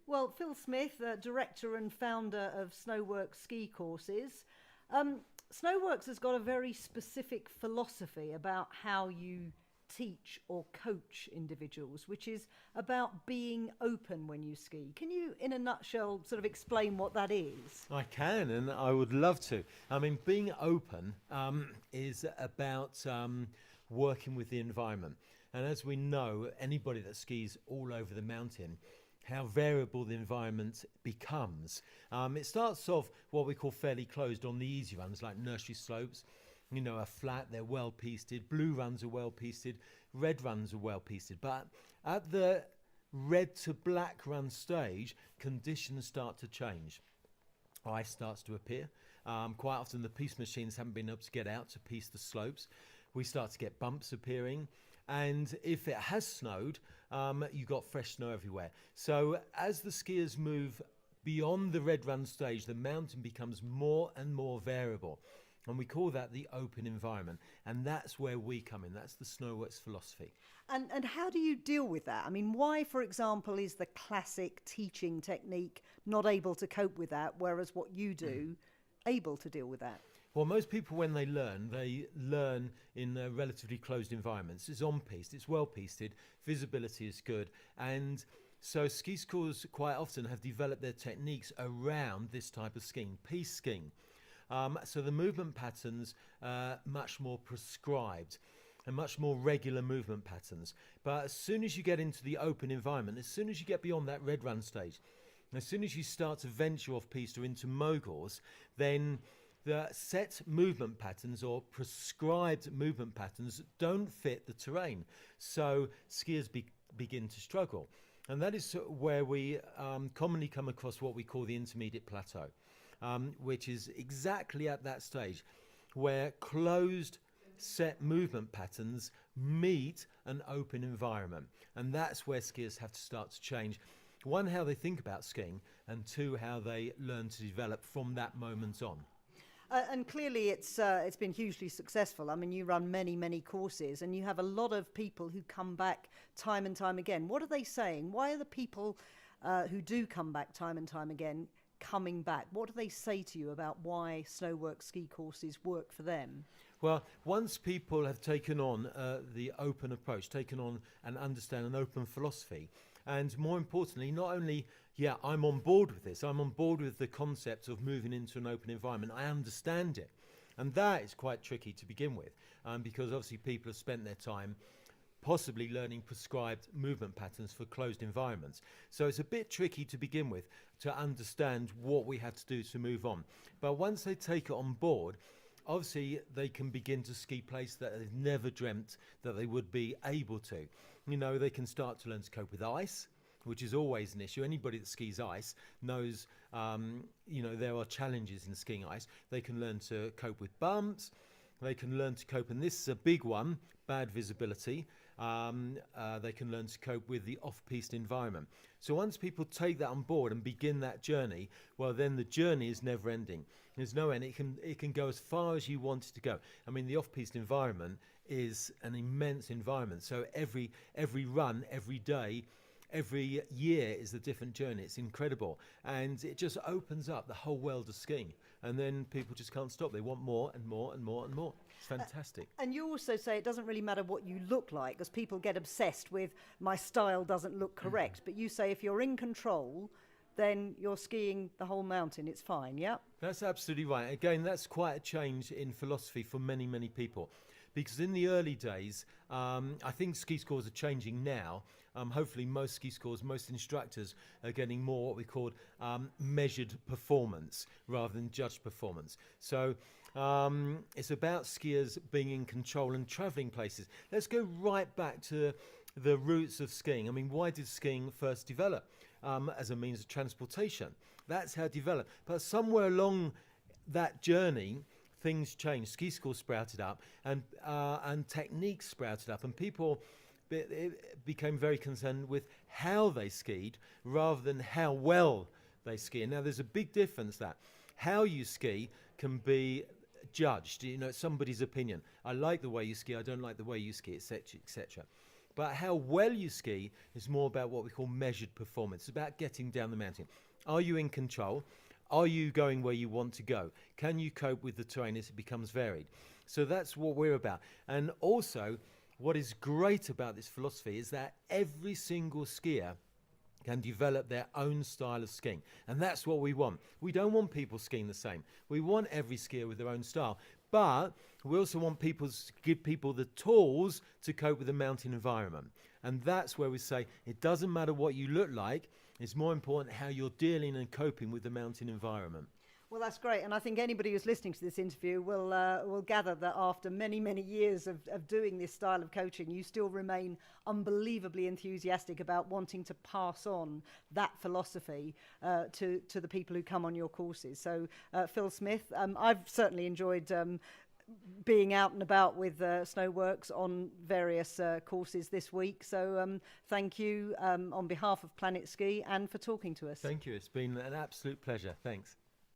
Well, Phil Smith, director and founder of Snoworks ski courses. Snoworks has got a very specific philosophy about how you teach or coach individuals, which is about being open when you ski. Can you, in a nutshell, sort of explain what that is? I can, and I would love to. I mean, being open is about working with the environment. And as we know, anybody that skis all over the mountain, how variable the environment becomes. It starts off what we call fairly closed on the easy runs, like nursery slopes. You know, are flat, they're well pisted. Blue runs are well pisted. Red runs are well pisted. But at the red to black run stage, conditions start to change. Ice starts to appear. Quite often the piste machines haven't been able to get out to piste the slopes. We start to get bumps appearing. And if it has snowed, you've got fresh snow everywhere. So as the skiers move beyond the red run stage, the mountain becomes more and more variable. And we call that the open environment. And that's where we come in. That's the Snoworks philosophy. And how do you deal with that? I mean, why, for example, is the classic teaching technique not able to cope with that, whereas what you do, able to deal with that? Well, most people, when they learn in relatively closed environments. It's on piste, it's well pisted, visibility is good. And so ski schools quite often have developed their techniques around this type of skiing, piste skiing. So the movement patterns much more prescribed and much more regular movement patterns. But as soon as you get into the open environment, as soon as you get beyond that red run stage, as soon as you start to venture off piste or into moguls, then the set movement patterns or prescribed movement patterns don't fit the terrain. So skiers begin to struggle. And that is where we commonly come across what we call the intermediate plateau. Which is exactly at that stage where closed set movement patterns meet an open environment. And that's where skiers have to start to change. One, how they think about skiing, and two, how they learn to develop from that moment on. And clearly it's been hugely successful. I mean, you run many courses and you have a lot of people who come back time and time again. What are they saying? Why are the people who do come back time and time again coming back? What do they say to you about why Snoworks ski courses work for them? Well, once people have taken on the open approach, taken on and understand an open philosophy, and more importantly, not only, I'm on board with this, I'm on board with the concept of moving into an open environment, I understand it. And that is quite tricky to begin with, because obviously people have spent their time possibly learning prescribed movement patterns for closed environments. So it's a bit tricky to begin with to understand what we had to do to move on. But once they take it on board, obviously they can begin to ski places that they've never dreamt that they would be able to. You know, they can start to learn to cope with ice, which is always an issue. Anybody that skis ice knows, there are challenges in skiing ice. They can learn to cope with bumps. They can learn to cope, and this is a big one, bad visibility. They can learn to cope with the off-piste environment. So once people take that on board and begin that journey, well, then the journey is never ending. There's no end. It can go as far as you want it to go. I mean, the off-piste environment is an immense environment. So every run, every day, every year is a different journey. It's incredible. And it just opens up the whole world of skiing. And then people just can't stop. They want more and more and more and more. It's fantastic. And you also say it doesn't really matter what you look like, because people get obsessed with my style doesn't look correct. But you say if you're in control, then you're skiing the whole mountain. It's fine, yeah? That's absolutely right. Again, that's quite a change in philosophy for many people. Because in the early days, I think ski schools are changing now. Hopefully most ski schools, most instructors are getting more what we call measured performance rather than judged performance. So it's about skiers being in control and traveling places. Let's go right back to the roots of skiing. I mean, why did skiing first develop? As a means of transportation. That's how it developed. But somewhere along that journey, things changed. Ski schools sprouted up, and techniques sprouted up, and people became very concerned with how they skied rather than how well they ski. And now there's a big difference that how you ski can be judged. You know, it's somebody's opinion. I like the way you ski. I don't like the way you ski, etc., etc. But how well you ski is more about what we call measured performance. It's about getting down the mountain. Are you in control? Are you going where you want to go? Can you cope with the terrain as it becomes varied? So that's what we're about. And also, what is great about this philosophy is that every single skier can develop their own style of skiing. And that's what we want. We don't want people skiing the same. We want every skier with their own style. But we also want people to give people the tools to cope with the mountain environment. And that's where we say it doesn't matter what you look like. It's more important how you're dealing and coping with the mountain environment. Well, that's great. And I think anybody who's listening to this interview will gather that after many, many years of doing this style of coaching, you still remain unbelievably enthusiastic about wanting to pass on that philosophy to the people who come on your courses. So, Phil Smith, I've certainly enjoyed being out and about with Snoworks on various courses this week. So thank you on behalf of PlanetSKI and for talking to us. Thank you. It's been an absolute pleasure. Thanks.